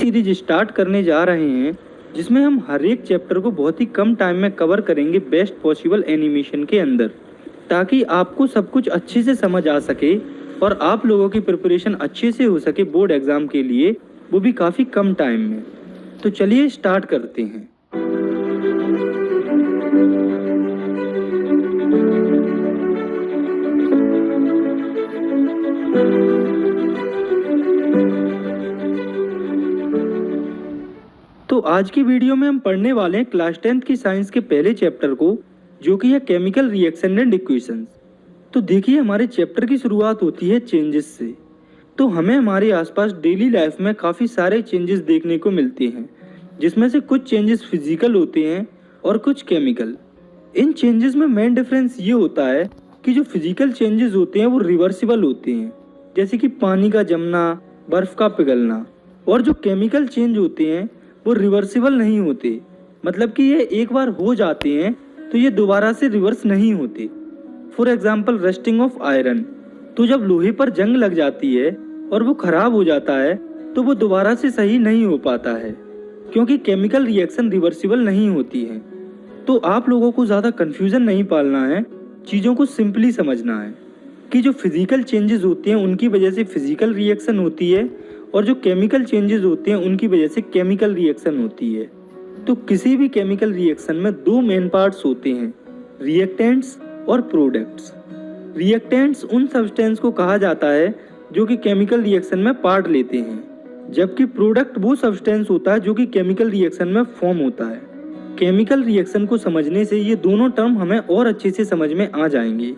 Series start करने जा रहे हैं जिसमें हम हर एक चैप्टर को बहुत ही कम टाइम में कवर करेंगे बेस्ट पॉसिबल एनिमेशन के अंदर, ताकि आपको सब कुछ अच्छे से समझ आ सके और आप लोगों की प्रिपरेशन अच्छे से हो सके बोर्ड एग्जाम के लिए, वो भी काफ़ी कम टाइम में। तो चलिए स्टार्ट करते हैं। तो आज की वीडियो में हम पढ़ने वाले हैं क्लास 10th की साइंस के पहले चैप्टर को, जो कि है केमिकल रिएक्शन एंड इक्वेशंस। तो देखिए, हमारे चैप्टर की शुरुआत होती है चेंजेस से। तो हमें हमारे आसपास डेली लाइफ में काफ़ी सारे चेंजेस देखने को मिलते हैं, जिसमें से कुछ चेंजेस फिजिकल होते हैं और कुछ केमिकल। इन चेंजेस में मेन डिफरेंस ये होता है कि जो फिजिकल चेंजेस होते हैं वो रिवर्सिबल होते हैं, जैसे कि पानी का जमना, बर्फ़ का पिघलना। और जो केमिकल चेंज होते हैं वो रिवर्सिबल नहीं होते, मतलब कि ये एक बार हो जाते हैं तो ये दोबारा से रिवर्स नहीं होते। For example rusting of iron, तो जब लोहे पर जंग लग जाती है और वो खराब हो जाता है तो वो दोबारा से सही नहीं हो पाता है, क्योंकि केमिकल रिएक्शन रिवर्सिबल नहीं होती है। तो आप लोगों को ज़्यादा कन्फ्यूज़न नहीं पालना है, चीज़ों को सिंपली समझना है कि जो फिजिकल चेंजेस होते हैं उनकी वजह से फिजिकल रिएक्शन होती है, और जो केमिकल चेंजेस होते हैं उनकी वजह से केमिकल रिएक्शन होती है। तो किसी भी केमिकल रिएक्शन में दो मेन पार्ट्स होते हैं, रिएक्टेंट्स और प्रोडक्ट्स। रिएक्टेंट्स उन सब्सटेंस को कहा जाता है जो कि केमिकल रिएक्शन में पार्ट लेते हैं, जबकि प्रोडक्ट वो सब्सटेंस होता है जो कि केमिकल रिएक्शन में फॉर्म होता है। केमिकल रिएक्शन को समझने से ये दोनों टर्म हमें और अच्छे से समझ में आ जाएंगे।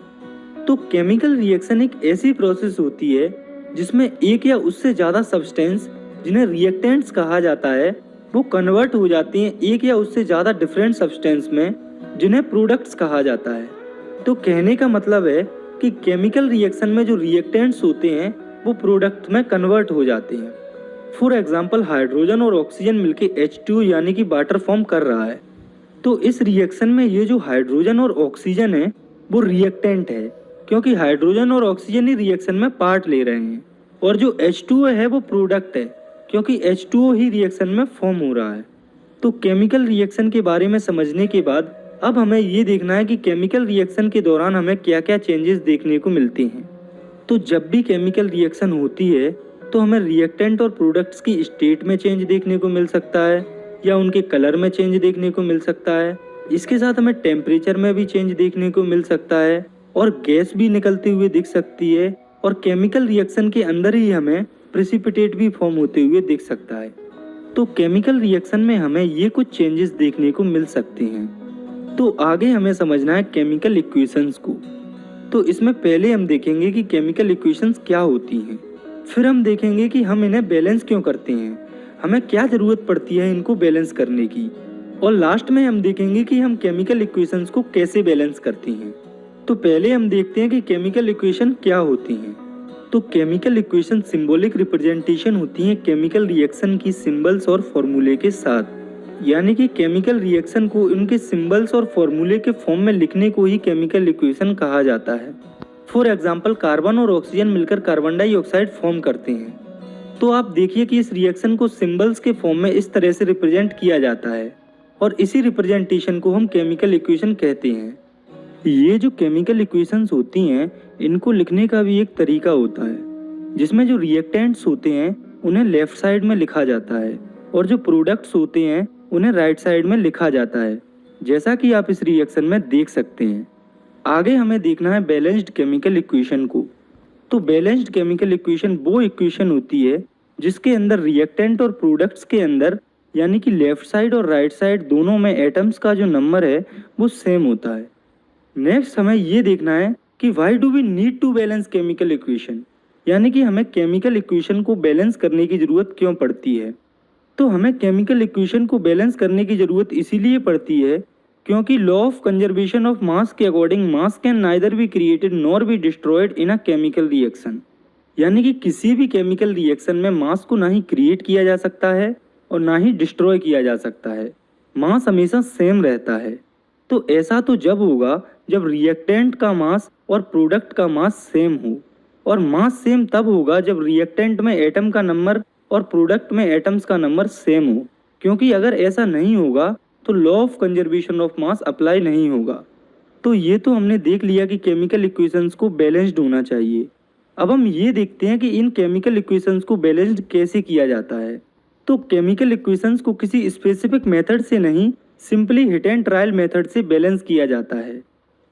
तो केमिकल रिएक्शन एक ऐसी प्रोसेस होती है जिसमें एक या उससे ज़्यादा सब्सटेंस, जिन्हें रिएक्टेंट्स कहा जाता है, वो कन्वर्ट हो जाती हैं एक या उससे ज़्यादा डिफरेंट सब्सटेंस में, जिन्हें प्रोडक्ट्स कहा जाता है। तो कहने का मतलब है कि केमिकल रिएक्शन में जो रिएक्टेंट्स होते हैं वो प्रोडक्ट में कन्वर्ट हो जाते हैं। फॉर एग्जाम्पल हाइड्रोजन और ऑक्सीजन मिलकर H2 यानी कि वाटर फॉर्म कर रहा है। तो इस रिएक्शन में ये जो हाइड्रोजन और ऑक्सीजन है वो रिएक्टेंट है, क्योंकि हाइड्रोजन और ऑक्सीजन ही रिएक्शन में पार्ट ले रहे हैं, और जो H2O है वो प्रोडक्ट है, क्योंकि H2O ही रिएक्शन में फॉर्म हो रहा है। तो केमिकल रिएक्शन के बारे में समझने के बाद अब हमें ये देखना है कि केमिकल रिएक्शन के दौरान हमें क्या क्या चेंजेस देखने को मिलते हैं। तो जब भी केमिकल रिएक्शन होती है तो हमें रिएक्टेंट और प्रोडक्ट्स की स्टेट में चेंज देखने को मिल सकता है, या उनके कलर में चेंज देखने को मिल सकता है। इसके साथ हमें टेम्परेचर में भी चेंज देखने को मिल सकता है, और गैस भी निकलती हुई दिख सकती है, और केमिकल रिएक्शन के अंदर ही हमें प्रेसिपिटेट भी फॉर्म होते हुए दिख सकता है। तो केमिकल रिएक्शन में हमें ये कुछ चेंजेस देखने को मिल सकते हैं। तो आगे हमें समझना है केमिकल इक्वेशंस को। तो इसमें पहले हम देखेंगे कि केमिकल इक्वेशंस क्या होती हैं, फिर हम देखेंगे कि हम इन्हें बैलेंस क्यों करते हैं, हमें क्या ज़रूरत पड़ती है इनको बैलेंस करने की, और लास्ट में हम देखेंगे कि हम केमिकल इक्वेशंस को कैसे बैलेंस करते हैं। तो पहले हम देखते हैं कि केमिकल इक्वेशन क्या होती हैं। तो केमिकल इक्वेशन सिंबॉलिक रिप्रेजेंटेशन होती हैं केमिकल रिएक्शन की सिंबल्स और फॉर्मूले के साथ, यानी कि केमिकल रिएक्शन को उनके सिंबल्स और फॉर्मूले के फॉर्म में लिखने को ही केमिकल इक्वेशन कहा जाता है। फॉर एग्जाम्पल कार्बन और ऑक्सीजन मिलकर कार्बन डाइऑक्साइड फॉर्म करते हैं। तो आप देखिए कि इस रिएक्शन को सिंबल्स के फॉर्म में इस तरह से रिप्रेजेंट किया जाता है, और इसी रिप्रेजेंटेशन को हम केमिकल इक्वेशन कहते हैं। ये जो केमिकल इक्वेशंस होती हैं इनको लिखने का भी एक तरीका होता है, जिसमें जो रिएक्टेंट्स होते हैं उन्हें लेफ्ट साइड में लिखा जाता है, और जो प्रोडक्ट्स होते हैं उन्हें राइट साइड में लिखा जाता है, जैसा कि आप इस रिएक्शन में देख सकते हैं। आगे हमें देखना है बैलेंस्ड केमिकल इक्वेशन को। तो बैलेंस्ड केमिकल इक्वेशन वो इक्वेशन होती है जिसके अंदर रिएक्टेंट और प्रोडक्ट्स के अंदर, यानी कि लेफ्ट साइड और राइट साइड दोनों में एटम्स का जो नंबर है वो सेम होता है। नेक्स्ट हमें ये देखना है कि why do we need to balance chemical equation, यानी कि हमें केमिकल इक्वेशन को बैलेंस करने की ज़रूरत क्यों पड़ती है। तो हमें केमिकल इक्वेशन को बैलेंस करने की ज़रूरत इसीलिए पड़ती है क्योंकि law of conservation of mass के according mass can neither be created nor be destroyed in a chemical reaction, यानी कि किसी भी केमिकल रिएक्शन में मास को ना ही क्रिएट किया जा सकता है और ना ही डिस्ट्रॉय किया जा सकता है। मास हमेशा सेम रहता है। तो ऐसा तो जब होगा जब रिएक्टेंट का मास और प्रोडक्ट का मास सेम हो, और मास सेम तब होगा जब रिएक्टेंट में एटम का नंबर और प्रोडक्ट में एटम्स का नंबर सेम हो, क्योंकि अगर ऐसा नहीं होगा तो law of conservation of mass apply नहीं होगा। तो ये तो हमने देख लिया कि केमिकल इक्वेशंस को बैलेंस्ड होना चाहिए। अब हम ये देखते हैं कि इन केमिकल इक्वेशंस को बैलेंस्ड कैसे किया जाता है। तो केमिकल इक्वेशंस को किसी स्पेसिफिक मेथड से नहीं, simply hit and trial method से बैलेंस किया जाता है।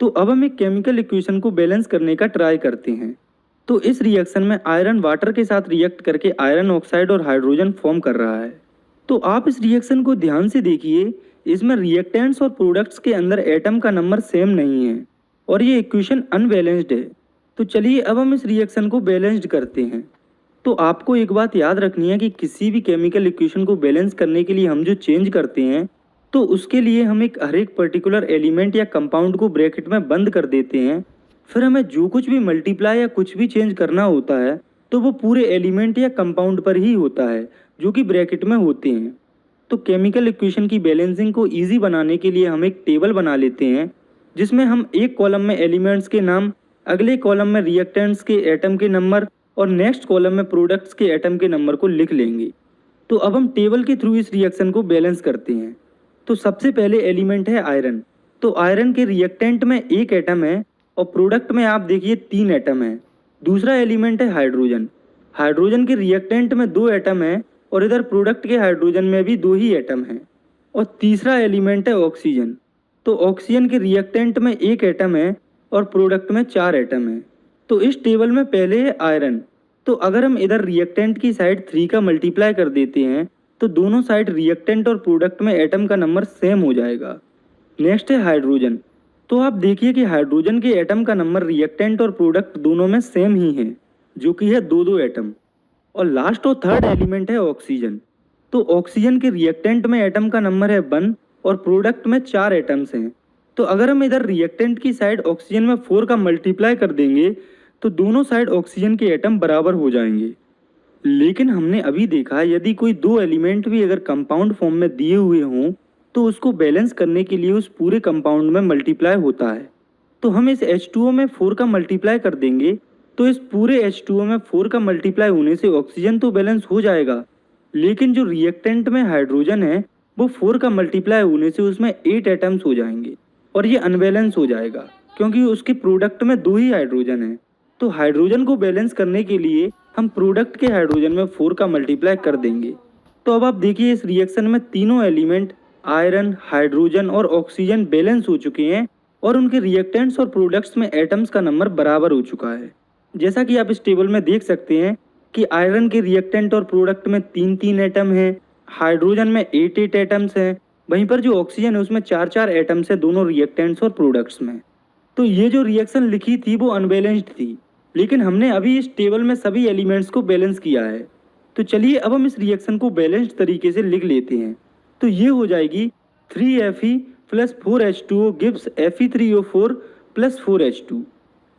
तो अब हम एक केमिकल इक्वेशन को बैलेंस करने का ट्राई करते हैं। तो इस रिएक्शन में आयरन वाटर के साथ रिएक्ट करके आयरन ऑक्साइड और हाइड्रोजन फॉर्म कर रहा है। तो आप इस रिएक्शन को ध्यान से देखिए, इसमें रिएक्टेंट्स और प्रोडक्ट्स के अंदर एटम का नंबर सेम नहीं है और ये इक्वेशन अनबैलेंस्ड है। तो चलिए अब हम इस रिएक्शन को बैलेंस्ड करते हैं। तो आपको एक बात याद रखनी है कि किसी भी केमिकल इक्वेशन को बैलेंस करने के लिए हम जो चेंज करते हैं, तो उसके लिए हम हर एक पर्टिकुलर एलिमेंट या कंपाउंड को ब्रैकेट में बंद कर देते हैं। फिर हमें जो कुछ भी मल्टीप्लाई या कुछ भी चेंज करना होता है तो वो पूरे एलिमेंट या कंपाउंड पर ही होता है जो कि ब्रैकेट में होते हैं। तो केमिकल इक्वेशन की बैलेंसिंग को ईजी बनाने के लिए हम एक टेबल बना लेते हैं, जिसमें हम एक कॉलम में एलिमेंट्स के नाम, अगले कॉलम में रिएक्टेंट्स के एटम के नंबर और नेक्स्ट कॉलम में प्रोडक्ट्स के एटम के नंबर को लिख लेंगे। तो अब हम टेबल के थ्रू इस रिएक्शन को बैलेंस करते हैं। तो सबसे पहले एलिमेंट है आयरन। तो आयरन के रिएक्टेंट में एक एटम है और प्रोडक्ट में आप देखिए 3 एटम है। दूसरा एलिमेंट है हाइड्रोजन। हाइड्रोजन के रिएक्टेंट में 2 एटम है और इधर प्रोडक्ट के हाइड्रोजन में भी 2 ही एटम हैं। और तीसरा एलिमेंट है ऑक्सीजन। तो ऑक्सीजन के रिएक्टेंट में 1 एटम है और प्रोडक्ट में 4 एटम है। तो इस टेबल में पहले है आयरन। तो अगर हम इधर रिएक्टेंट की साइड 3 का मल्टीप्लाई कर देते हैं तो दोनों साइड रिएक्टेंट और प्रोडक्ट में एटम का नंबर सेम हो जाएगा। नेक्स्ट है हाइड्रोजन। तो आप देखिए कि हाइड्रोजन के एटम का नंबर रिएक्टेंट और प्रोडक्ट दोनों में सेम ही है, जो कि है 2-2 एटम। और लास्ट और थर्ड एलिमेंट है ऑक्सीजन। तो ऑक्सीजन के रिएक्टेंट में एटम का नंबर है 1 और प्रोडक्ट में 4 एटम्स हैं। तो अगर हम इधर रिएक्टेंट की साइड ऑक्सीजन में 4 का मल्टीप्लाई कर देंगे तो दोनों साइड ऑक्सीजन के एटम बराबर हो जाएंगे। लेकिन हमने अभी देखा, यदि कोई 2 एलिमेंट भी अगर कंपाउंड फॉर्म में दिए हुए हों तो उसको बैलेंस करने के लिए उस पूरे कंपाउंड में मल्टीप्लाई होता है। तो हम इस H2O में 4 का मल्टीप्लाई कर देंगे तो इस पूरे H2O में 4 का मल्टीप्लाई होने से ऑक्सीजन तो बैलेंस हो जाएगा, लेकिन जो रिएक्टेंट में हाइड्रोजन है वो 4 का मल्टीप्लाई होने से उसमें 8 एटम्स हो जाएंगे और ये अनबैलेंस हो जाएगा, क्योंकि उसके प्रोडक्ट में 2 ही हाइड्रोजन है। तो हाइड्रोजन को बैलेंस करने के लिए हम प्रोडक्ट के हाइड्रोजन में 4 का मल्टीप्लाई कर देंगे। तो अब आप देखिए इस रिएक्शन में तीनों एलिमेंट आयरन, हाइड्रोजन और ऑक्सीजन बैलेंस हो चुके हैं और उनके रिएक्टेंट्स और प्रोडक्ट्स में एटम्स का नंबर बराबर हो चुका है। जैसा कि आप इस टेबल में देख सकते हैं कि आयरन के रिएक्टेंट और प्रोडक्ट में 3-3 एटम हैं, हाइड्रोजन में 8-8 एटम्स हैं, वहीं पर जो ऑक्सीजन है उसमें 4-4 एटम्स हैं दोनों रिएक्टेंट्स और प्रोडक्ट्स में। तो ये जो रिएक्शन लिखी थी वो अनबैलेंस्ड थी, लेकिन हमने अभी इस टेबल में सभी एलिमेंट्स को बैलेंस किया है। तो चलिए अब हम इस रिएक्शन को बैलेंस्ड तरीके से लिख लेते हैं। तो ये हो जाएगी 3Fe + 4H2O gives Fe3O4 + 4H2।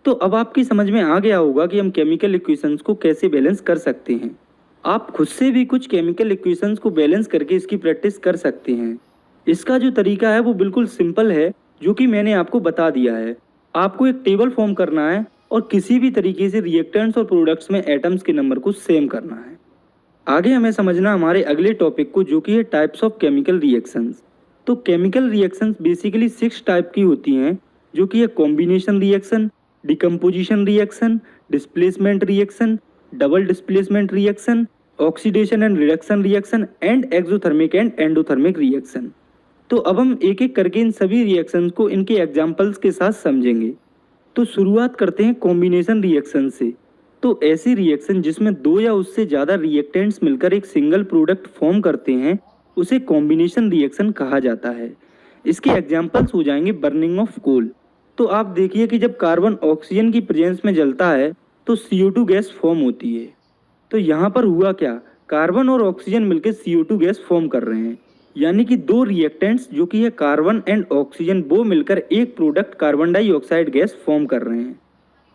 तो अब आपकी समझ में आ गया होगा कि हम केमिकल इक्वेशंस को कैसे बैलेंस कर सकते हैं। आप खुद से भी कुछ केमिकल इक्वेशंस को बैलेंस करके इसकी प्रैक्टिस कर सकते हैं। इसका जो तरीका है वो बिल्कुल सिंपल है, जो कि मैंने आपको बता दिया है। आपको एक टेबल फॉर्म करना है और किसी भी तरीके से रिएक्टेंट्स और प्रोडक्ट्स में एटम्स के नंबर को सेम करना है। आगे हमें समझना हमारे अगले टॉपिक को, जो कि है टाइप्स ऑफ केमिकल रिएक्शंस। तो केमिकल रिएक्शंस बेसिकली 6 टाइप की होती हैं, जो कि है combination reaction, decomposition reaction, displacement reaction, double displacement reaction, oxidation and reduction reaction and exothermic and endothermic reaction. तो अब हम एक एक करके इन सभी रिएक्शंस को इनके एग्जाम्पल्स के साथ समझेंगे। तो शुरुआत करते हैं कॉम्बिनेशन रिएक्शन से। तो ऐसी रिएक्शन जिसमें 2 या उससे ज़्यादा रिएक्टेंट्स मिलकर एक सिंगल प्रोडक्ट फॉर्म करते हैं उसे कॉम्बिनेशन रिएक्शन कहा जाता है। इसके एग्जाम्पल्स हो जाएंगे बर्निंग ऑफ कोल। तो आप देखिए कि जब कार्बन ऑक्सीजन की प्रेजेंस में जलता है तो CO2 गैस फॉर्म होती है। तो यहाँ पर हुआ क्या, कार्बन और ऑक्सीजन मिलकर CO2 गैस फॉर्म कर रहे हैं, यानी कि 2 रिएक्टेंट्स जो कि है कार्बन एंड ऑक्सीजन वो मिलकर एक product carbon dioxide gas form कर रहे हैं।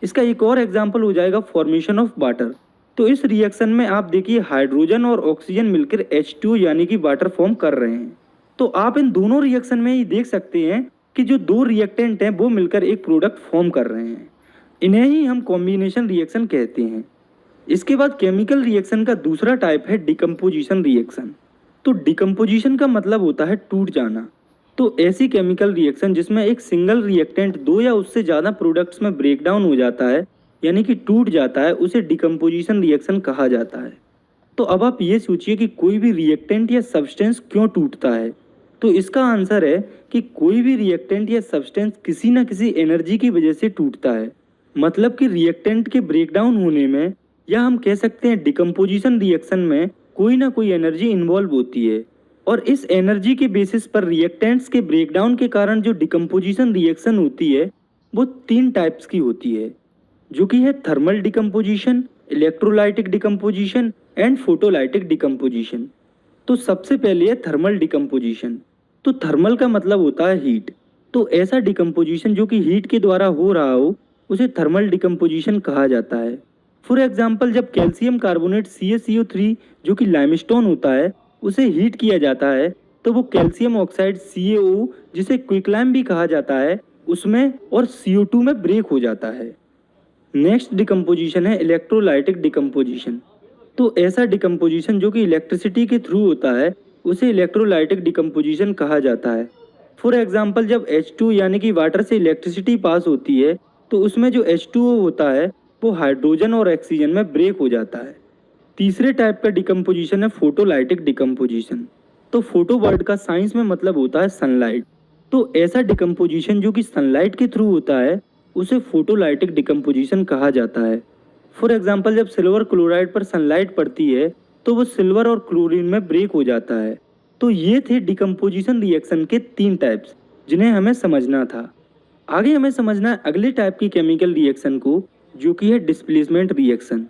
इसका एक और एग्जाम्पल हो जाएगा फॉर्मेशन ऑफ वाटर। तो इस रिएक्शन में आप देखिए हाइड्रोजन और ऑक्सीजन मिलकर H2 यानी कि वाटर फॉर्म कर रहे हैं। तो आप इन दोनों रिएक्शन में ही देख सकते हैं कि जो 2 रिएक्टेंट हैं वो मिलकर एक प्रोडक्ट फॉर्म कर रहे हैं। इन्हें ही हम कॉम्बिनेशन रिएक्शन कहते हैं। इसके बाद केमिकल रिएक्शन का दूसरा टाइप है डिकम्पोजिशन रिएक्शन। तो डिकम्पोजिशन का मतलब होता है टूट जाना। तो ऐसी केमिकल रिएक्शन जिसमें एक सिंगल रिएक्टेंट दो या उससे ज़्यादा प्रोडक्ट्स में ब्रेक डाउन हो जाता है, यानी कि टूट जाता है, उसे डिकम्पोजिशन रिएक्शन कहा जाता है। तो अब आप ये सोचिए कि कोई भी रिएक्टेंट या सब्सटेंस क्यों टूटता है। तो इसका आंसर है कि कोई भी रिएक्टेंट या सब्सटेंस किसी न किसी एनर्जी की वजह से टूटता है। मतलब कि रिएक्टेंट के ब्रेकडाउन होने में, या हम कह सकते हैं डिकम्पोजिशन रिएक्शन में, कोई ना कोई एनर्जी इन्वॉल्व होती है। और इस एनर्जी के बेसिस पर रिएक्टेंट्स के ब्रेकडाउन के कारण जो डिकम्पोजिशन रिएक्शन होती है वो 3 टाइप्स की होती है, जो कि है thermal decomposition, electrolytic decomposition and photolytic decomposition. तो सबसे पहले है थर्मल डिकम्पोजिशन। तो थर्मल का मतलब होता है हीट। तो ऐसा डिकम्पोजिशन जो कि हीट के द्वारा हो रहा हो उसे थर्मल डिकम्पोजिशन कहा जाता है। फॉर एग्जाम्पल, जब कैल्शियम कार्बोनेट CaCO3 जो कि लाइमस्टोन होता है उसे हीट किया जाता है तो वो कैल्शियम ऑक्साइड CaO, जिसे क्विकलाइम भी कहा जाता है, उसमें और CO2 में ब्रेक हो जाता है। नेक्स्ट डिकम्पोजिशन है इलेक्ट्रोलाइटिक डिकम्पोजिशन। तो ऐसा डिकम्पोजिशन जो कि इलेक्ट्रिसिटी के थ्रू होता है उसे इलेक्ट्रोलाइटिक डिकम्पोजिशन कहा जाता है। फॉर एग्जाम्पल, जब H2 यानी कि वाटर से इलेक्ट्रिसिटी पास होती है तो उसमें जो H2O होता है वो हाइड्रोजन और ऑक्सीजन में ब्रेक हो जाता है। तीसरे टाइप का डिकम्पोजिशन है फोटोलाइटिक डिकम्पोजिशन। तो फोटो वर्ड का साइंस में मतलब होता है सनलाइट। तो ऐसा डिकम्पोजिशन जो कि सनलाइट के थ्रू होता है उसे फोटोलाइटिक डिकम्पोजिशन कहा जाता है। फॉर एग्जाम्पल, जब सिल्वर क्लोराइड पर सनलाइट पड़ती है तो वो सिल्वर और क्लोरीन में ब्रेक हो जाता है। तो ये थे डिकम्पोजिशन रिएक्शन के 3 टाइप्स जिन्हें हमें समझना था। आगे हमें समझना है अगले टाइप की केमिकल रिएक्शन को, जो कि है डिस्प्लेसमेंट रिएक्शन।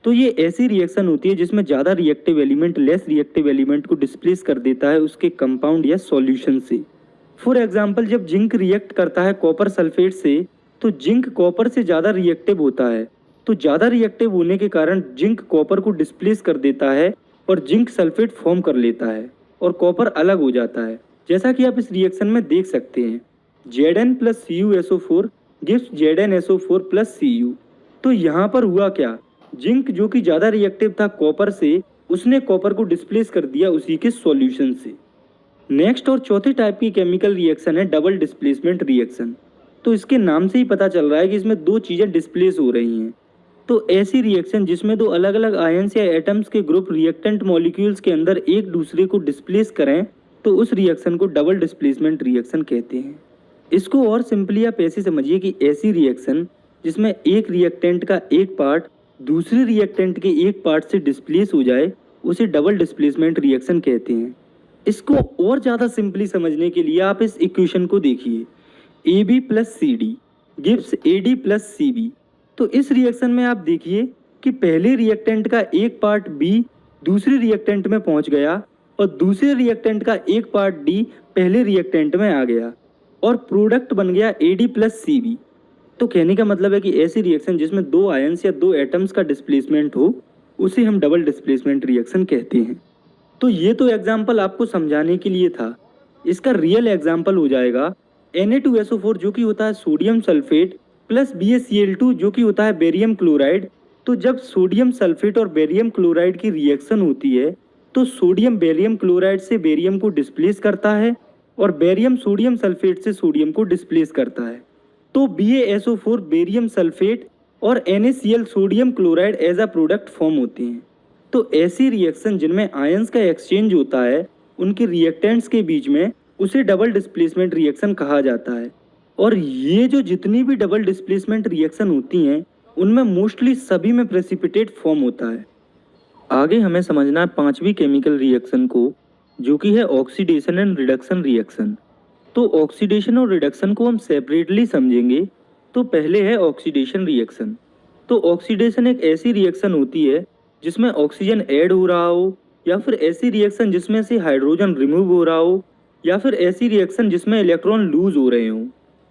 तो ये ऐसी रिएक्शन होती है जिसमें ज़्यादा reactive element less reactive element को डिस्प्लेस कर देता है उसके कंपाउंड या सॉल्यूशन से। फॉर एग्जाम्पल, जब जिंक रिएक्ट करता है कॉपर सल्फेट से तो जिंक कॉपर से ज़्यादा रिएक्टिव होता है। तो ज़्यादा रिएक्टिव होने के कारण जिंक कॉपर को डिस्प्लेस कर देता है और जिंक सल्फेट फॉर्म कर लेता है और कॉपर अलग हो जाता है, जैसा कि आप इस रिएक्शन में देख सकते हैं। Zn + CuSO4 gives ZnSO4 + Cu। तो यहाँ पर हुआ क्या, जिंक जो कि ज़्यादा रिएक्टिव था कॉपर से, उसने कॉपर को डिस्प्लेस कर दिया उसी के सॉल्यूशन से। नेक्स्ट और चौथे टाइप की केमिकल रिएक्शन है डबल डिस्प्लेसमेंट रिएक्शन। तो इसके नाम से ही पता चल रहा है कि इसमें 2 चीज़ें डिस्प्लेस हो रही हैं। तो ऐसी रिएक्शन जिसमें 2 अलग अलग आयंस या एटम्स के ग्रुप रिएक्टेंट मॉलिक्यूल्स के अंदर एक दूसरे को डिस्प्लेस करें तो उस रिएक्शन को डबल डिस्प्लेसमेंट रिएक्शन कहते हैं। इसको और सिंपली आप ऐसे समझिए कि ऐसी रिएक्शन जिसमें एक रिएक्टेंट का एक पार्ट दूसरे रिएक्टेंट के एक पार्ट से डिस्प्लेस हो जाए उसे डबल डिस्प्लेसमेंट रिएक्शन कहते हैं। इसको और ज़्यादा सिंपली समझने के लिए आप इस इक्वेशन को देखिए, AB + CD gives AD + CB। तो इस रिएक्शन में आप देखिए कि पहले रिएक्टेंट का एक पार्ट B दूसरे रिएक्टेंट में पहुंच गया और दूसरे रिएक्टेंट का एक पार्ट D पहले रिएक्टेंट में आ गया और प्रोडक्ट बन गया AD + CB। तो कहने का मतलब है कि ऐसी रिएक्शन जिसमें 2 आयंस या 2 एटम्स का डिस्प्लेसमेंट हो उसे हम डबल डिस्प्लेसमेंट रिएक्शन कहते हैं। तो ये तो एग्जाम्पल आपको समझाने के लिए था। इसका रियल एग्जाम्पल हो जाएगा Na2SO4 जो कि होता है सोडियम सल्फेट प्लस BaCl2 जो कि होता है बेरियम क्लोराइड। तो जब सोडियम सल्फेट और बेरियम क्लोराइड की रिएक्शन होती है तो सोडियम बेरियम क्लोराइड से बेरियम को डिस्प्लेस करता है और बेरियम सोडियम सल्फेट से सोडियम को डिस्प्लेस करता है। तो BaSO4 बेरियम सल्फेट और NaCl sodium chloride as a product form होते हैं। तो ऐसी रिएक्शन जिनमें आयंस का एक्सचेंज होता है उनके रिएक्टेंट्स के बीच में उसे डबल डिस्प्लेसमेंट रिएक्शन कहा जाता है। और ये जो जितनी भी डबल डिस्प्लेसमेंट रिएक्शन होती हैं उनमें मोस्टली सभी में प्रेसिपिटेट फॉर्म होता है। आगे हमें समझना है 5वीं केमिकल रिएक्शन को, जो कि है ऑक्सीडेशन एंड रिडक्शन रिएक्शन। तो ऑक्सीडेशन और रिडक्शन को हम सेपरेटली समझेंगे। तो पहले है ऑक्सीडेशन रिएक्शन। तो ऑक्सीडेशन एक ऐसी रिएक्शन होती है जिसमें ऑक्सीजन ऐड हो रहा हो, या फिर ऐसी रिएक्शन जिसमें से हाइड्रोजन रिमूव हो रहा हो, या फिर ऐसी रिएक्शन जिसमें इलेक्ट्रॉन लूज हो रहे हों।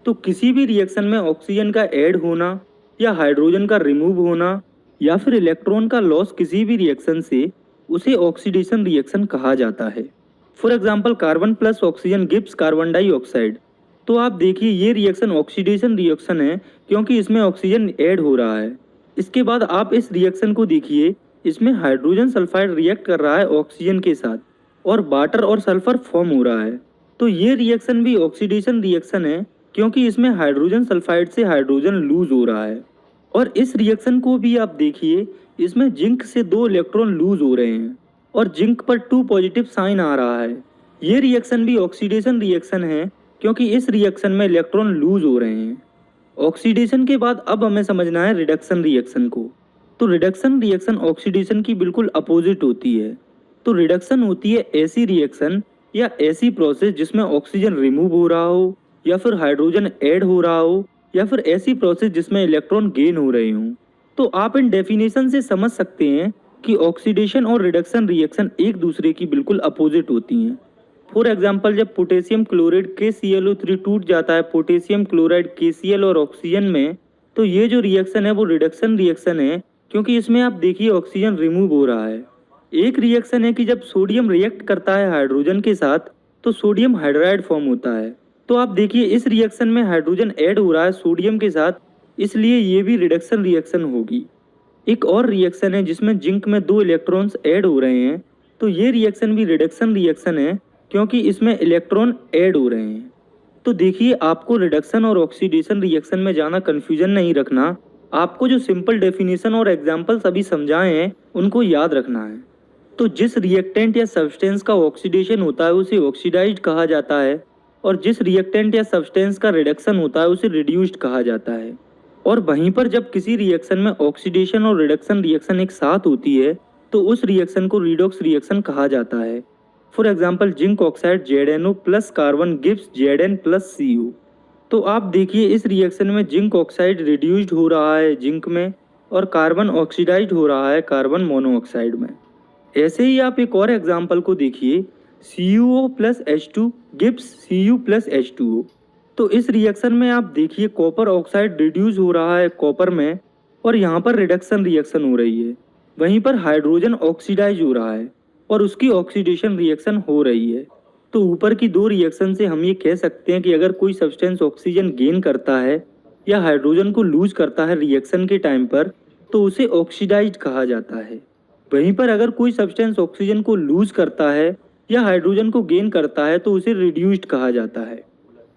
तो किसी भी रिएक्शन में ऑक्सीजन का ऐड होना या हाइड्रोजन का रिमूव होना या फिर इलेक्ट्रॉन का लॉस किसी भी रिएक्शन से उसे ऑक्सीडेशन रिएक्शन कहा जाता है। For example, carbon + oxygen gives carbon dioxide. तो आप देखिए ये रिएक्शन ऑक्सीडेशन रिएक्शन है क्योंकि इसमें ऑक्सीजन ऐड हो रहा है। इसके बाद आप इस रिएक्शन को देखिए, इसमें हाइड्रोजन सल्फाइड रिएक्ट कर रहा है ऑक्सीजन के साथ और वाटर और सल्फर फॉर्म हो रहा है। तो ये रिएक्शन भी ऑक्सीडेशन रिएक्शन है, क्योंकि इसमें हाइड्रोजन सल्फाइड से हाइड्रोजन लूज हो रहा है। और इस रिएक्शन को भी आप देखिए, इसमें जिंक से 2 इलेक्ट्रॉन लूज हो रहे हैं और जिंक पर 2 पॉजिटिव साइन आ रहा है। ये रिएक्शन भी ऑक्सीडेशन रिएक्शन है, क्योंकि इस रिएक्शन में इलेक्ट्रॉन लूज हो रहे हैं। ऑक्सीडेशन के बाद अब हमें समझना है रिडक्शन रिएक्शन को। तो रिडक्शन रिएक्शन ऑक्सीडेशन की बिल्कुल अपोजिट होती है। तो रिडक्शन होती है ऐसी रिएक्शन या ऐसी प्रोसेस जिसमें ऑक्सीजन रिमूव हो रहा हो या फिर हाइड्रोजन ऐड हो रहा हो या फिर ऐसी प्रोसेस जिसमें इलेक्ट्रॉन गेन हो रहे हों। तो आप इन डेफिनेशन से समझ सकते हैं कि ऑक्सीडेशन और रिडक्शन रिएक्शन एक दूसरे की बिल्कुल अपोजिट होती हैं। फॉर एग्जाम्पल, जब पोटेशियम क्लोराइड KClO3 टूट जाता है पोटेशियम क्लोराइड KCl और ऑक्सीजन में, तो ये जो रिएक्शन है वो रिडक्शन रिएक्शन है, क्योंकि इसमें आप देखिए ऑक्सीजन रिमूव हो रहा है। एक रिएक्शन है कि जब सोडियम रिएक्ट करता है हाइड्रोजन के साथ तो सोडियम हाइड्राइड फॉर्म होता है। तो आप देखिए इस रिएक्शन में हाइड्रोजन ऐड हो रहा है सोडियम के साथ, इसलिए ये भी रिडक्शन रिएक्शन होगी। एक और रिएक्शन है जिसमें जिंक में 2 इलेक्ट्रॉन्स ऐड हो रहे हैं, तो ये रिएक्शन भी रिडक्शन रिएक्शन है, क्योंकि इसमें इलेक्ट्रॉन ऐड हो रहे हैं। तो देखिए आपको रिडक्शन और ऑक्सीडेशन रिएक्शन में ज़्यादा कन्फ्यूजन नहीं रखना, आपको जो सिंपल डेफिनेशन और एग्जाम्पल्स अभी समझाए हैं उनको याद रखना है। तो जिस रिएक्टेंट या सब्सटेंस का ऑक्सीडेशन होता है उसे ऑक्सीडाइज्ड कहा जाता है, और जिस रिएक्टेंट या सब्सटेंस का रिडक्शन होता है उसे रिड्यूस्ड कहा जाता है। और वहीं पर जब किसी रिएक्शन में ऑक्सीडेशन और रिडक्शन रिएक्शन एक साथ होती है तो उस रिएक्शन को रिडॉक्स रिएक्शन कहा जाता है। For example, zinc oxide ZnO plus carbon gives Zn plus CO। तो आप देखिए इस रिएक्शन में जिंक ऑक्साइड रिड्यूस्ड हो रहा है जिंक में और कार्बन ऑक्सीडाइज्ड हो रहा है कार्बन मोनोऑक्साइड में। ऐसे ही आप एक और एग्जाम्पल को देखिए, CuO plus H2 gives Cu plus H2O। तो इस रिएक्शन में आप देखिए कॉपर ऑक्साइड रिड्यूस हो रहा है कॉपर में और यहाँ पर रिडक्शन रिएक्शन हो रही है। वहीं पर हाइड्रोजन ऑक्सीडाइज हो रहा है और उसकी ऑक्सीडेशन रिएक्शन हो रही है। तो ऊपर की 2 रिएक्शन से हम ये कह सकते हैं कि अगर कोई सब्सटेंस ऑक्सीजन गेन करता है या हाइड्रोजन को लूज करता है रिएक्शन के टाइम पर, तो उसे ऑक्सीडाइज्ड कहा जाता है। वहीं पर अगर कोई सब्सटेंस ऑक्सीजन को लूज करता है या हाइड्रोजन को गेन करता है तो उसे रिड्यूस्ड कहा जाता है।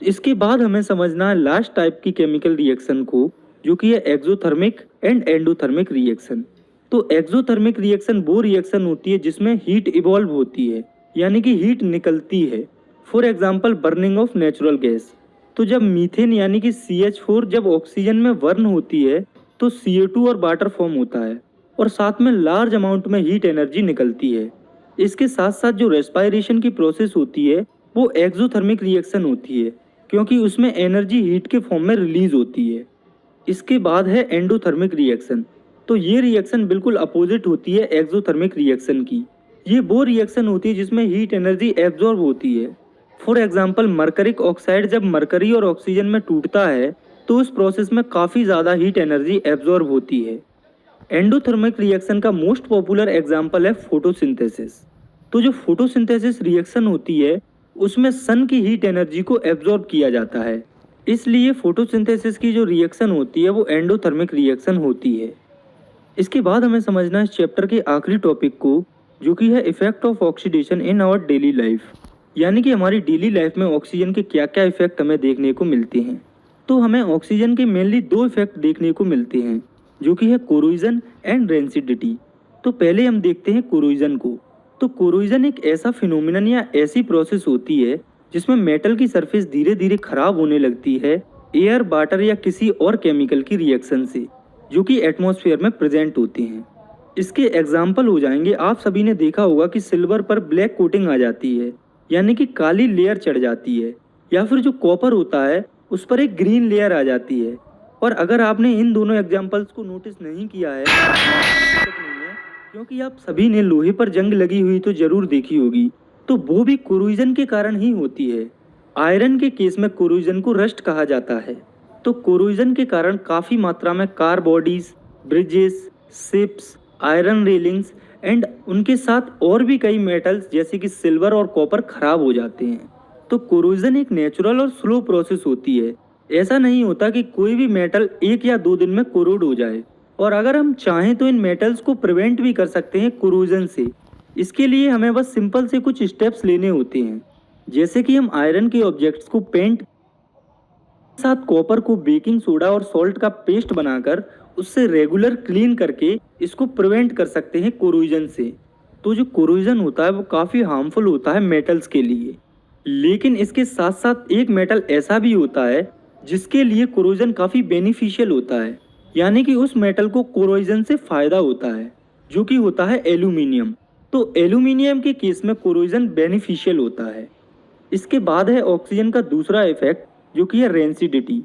इसके बाद हमें समझना है लास्ट टाइप की केमिकल रिएक्शन को, जो कि है एक्सोथर्मिक एंड एंडोथर्मिक रिएक्शन। तो एक्सोथर्मिक रिएक्शन वो रिएक्शन होती है जिसमें हीट इवॉल्व होती है, यानी कि हीट निकलती है। For example, burning of natural gas. तो जब मीथेन यानी कि CH4 जब ऑक्सीजन में बर्न होती है तो CO2 और वाटर फॉर्म होता है और साथ में लार्ज अमाउंट में हीट एनर्जी निकलती है। इसके साथ साथ जो रेस्पायरेशन की प्रोसेस होती है वो एक्सोथर्मिक रिएक्शन होती है, क्योंकि उसमें एनर्जी हीट के फॉर्म में रिलीज होती है। इसके बाद है एंडोथर्मिक रिएक्शन। तो ये रिएक्शन बिल्कुल अपोजिट होती है एक्सोथर्मिक रिएक्शन की। ये वो रिएक्शन होती है जिसमें हीट एनर्जी एब्जॉर्ब होती है। फॉर एग्जाम्पल, मरकरिक ऑक्साइड जब मरकरी और ऑक्सीजन में टूटता है तो उस प्रोसेस में काफ़ी ज़्यादा हीट एनर्जी एब्जॉर्ब होती है। एंडोथर्मिक रिएक्शन का मोस्ट पॉपुलर एग्जाम्पल है फोटोसिंथेसिस। तो जो फोटोसिंथेसिस रिएक्शन होती है उसमें सन की हीट एनर्जी को एब्जॉर्ब किया जाता है, इसलिए फोटोसिंथेसिस की जो रिएक्शन होती है वो एंडोथर्मिक रिएक्शन होती है। इसके बाद हमें समझना है इस चैप्टर के आखिरी टॉपिक को, जो कि है effect of oxidation in our daily life, यानी कि हमारी डेली लाइफ में ऑक्सीजन के क्या क्या इफेक्ट हमें देखने को मिलते हैं। तो हमें ऑक्सीजन के मेनली 2 इफेक्ट देखने को मिलते हैं, जो कि है कोरोजन एंड रेंसिडिटी। तो पहले हम देखते हैं कोरोजन को। तो कोरोजन एक ऐसा फिनोमिनन या ऐसी प्रोसेस होती है जिसमें मेटल की सरफेस धीरे धीरे खराब होने लगती है एयर, वाटर या किसी और केमिकल की रिएक्शन से, जो कि एटमॉस्फेयर में प्रेजेंट होते हैं। इसके एग्जाम्पल हो जाएंगे, आप सभी ने देखा होगा कि सिल्वर पर ब्लैक कोटिंग आ जाती है, यानी कि काली लेयर चढ़ जाती है, या फिर जो कॉपर होता है उस पर एक ग्रीन लेयर आ जाती है। और अगर आपने इन दोनों एग्जाम्पल्स को नोटिस नहीं किया है तो नहीं है, क्योंकि आप सभी ने लोहे पर जंग लगी हुई तो जरूर देखी होगी, तो वो भी कोरोजन के कारण ही होती है। आयरन के केस में कोरोजन को रस्ट कहा जाता है। तो कोरोजन के कारण काफ़ी मात्रा में car bodies, bridges, ships, iron railings and उनके साथ और भी कई मेटल्स जैसे कि सिल्वर और कॉपर खराब हो जाते हैं। तो कोरोजन एक नेचुरल और स्लो प्रोसेस होती है। ऐसा नहीं होता कि कोई भी मेटल 1 या 2 दिन में कोरोड हो जाए। और अगर हम चाहें तो इन मेटल्स को प्रिवेंट भी कर सकते हैं कोरोजन से। इसके लिए हमें बस सिंपल से कुछ स्टेप्स लेने होते हैं, जैसे कि हम आयरन के ऑब्जेक्ट्स को पेंट साथ कॉपर को बेकिंग सोडा और सॉल्ट का पेस्ट बनाकर उससे रेगुलर क्लीन करके इसको प्रिवेंट कर सकते हैं कोरोजन से। तो जो कोरोजन होता है वो काफ़ी हार्मफुल होता है मेटल्स के लिए, लेकिन इसके साथ साथ एक मेटल ऐसा भी होता है जिसके लिए कोरोजन काफ़ी बेनिफिशियल होता है, यानी कि उस मेटल को कोरोजन से फ़ायदा होता है, जो कि होता है एल्यूमिनियम। तो एल्यूमिनियम के केस में कोरोजन बेनिफिशियल होता है। इसके बाद है ऑक्सीजन का दूसरा इफेक्ट, जो कि है रेंसिडिटी।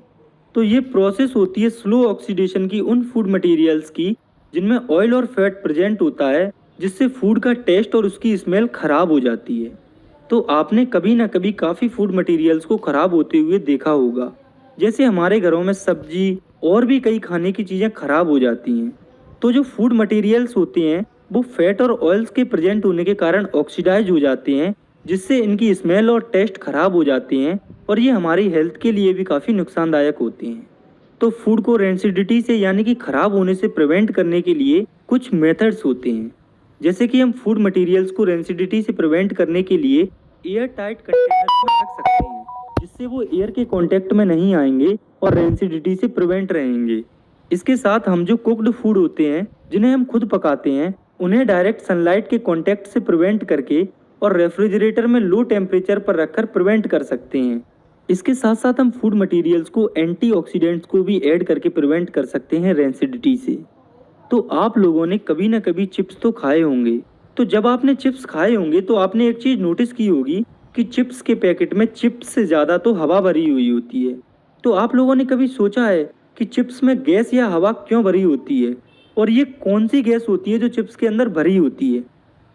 तो ये प्रोसेस होती है स्लो ऑक्सीडेशन की उन फूड मटेरियल्स की जिनमें ऑयल और फैट प्रेजेंट होता है, जिससे फूड का टेस्ट और उसकी स्मेल खराब हो जाती है। तो आपने कभी ना कभी काफ़ी फूड मटेरियल्स को खराब होते हुए देखा होगा, जैसे हमारे घरों में सब्जी और भी कई खाने की चीज़ें खराब हो जाती हैं। तो जो फूड मटेरियल्स होते हैं वो फैट और ऑयल्स के प्रेजेंट होने के कारण ऑक्सीडाइज हो जाते हैं, जिससे इनकी स्मेल और टेस्ट खराब हो जाते हैं और ये हमारी हेल्थ के लिए भी काफ़ी नुकसानदायक होते हैं। तो फूड को रेंसिडिटी से यानी कि ख़राब होने से प्रिवेंट करने के लिए कुछ मेथड्स होते हैं, जैसे कि हम फूड मटेरियल्स को रेंसिडिटी से प्रिवेंट करने के लिए एयर टाइट कंटेनर में रख सकते हैं, जिससे वो एयर के कांटेक्ट में नहीं आएंगे और रेंसिडिटी से प्रिवेंट रहेंगे। इसके साथ हम जो कुक्ड फूड होते हैं जिन्हें हम खुद पकाते हैं, उन्हें डायरेक्ट सनलाइट के कांटेक्ट से प्रिवेंट करके और रेफ्रिजरेटर में लो टेम्परेचर पर रखकर प्रिवेंट कर सकते हैं। इसके साथ साथ हम फूड मटेरियल्स को एंटीऑक्सीडेंट्स को भी ऐड करके प्रिवेंट कर सकते हैं रेंसिडिटी से। तो आप लोगों ने कभी ना कभी चिप्स तो खाए होंगे। तो जब आपने चिप्स खाए होंगे तो आपने एक चीज़ नोटिस की होगी कि चिप्स के पैकेट में चिप्स से ज़्यादा तो हवा भरी हुई होती है। तो आप लोगों ने कभी सोचा है कि चिप्स में गैस या हवा क्यों भरी होती है, और ये कौन सी गैस होती है जो चिप्स के अंदर भरी होती है?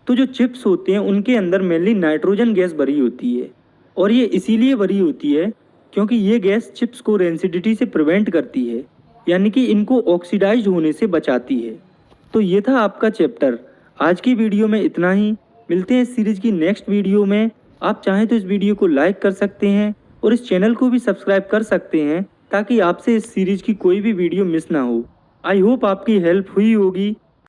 तो जो चिप्स होते हैं उनके अंदर मेनली नाइट्रोजन गैस भरी होती है, और ये इसीलिए भरी होती है क्योंकि ये गैस चिप्स को रेंसिडिटी से प्रिवेंट करती है, यानी कि इनको ऑक्सीडाइज होने से बचाती है। तो ये था आपका चैप्टर। आज की वीडियो में इतना ही। मिलते हैं इस सीरीज़ की नेक्स्ट वीडियो में। आप चाहें तो इस वीडियो को लाइक कर सकते हैं और इस चैनल को भी सब्सक्राइब कर सकते हैं, ताकि आपसे इस सीरीज़ की कोई भी वीडियो मिस ना हो। आई होप आपकी हेल्प हुई होगी।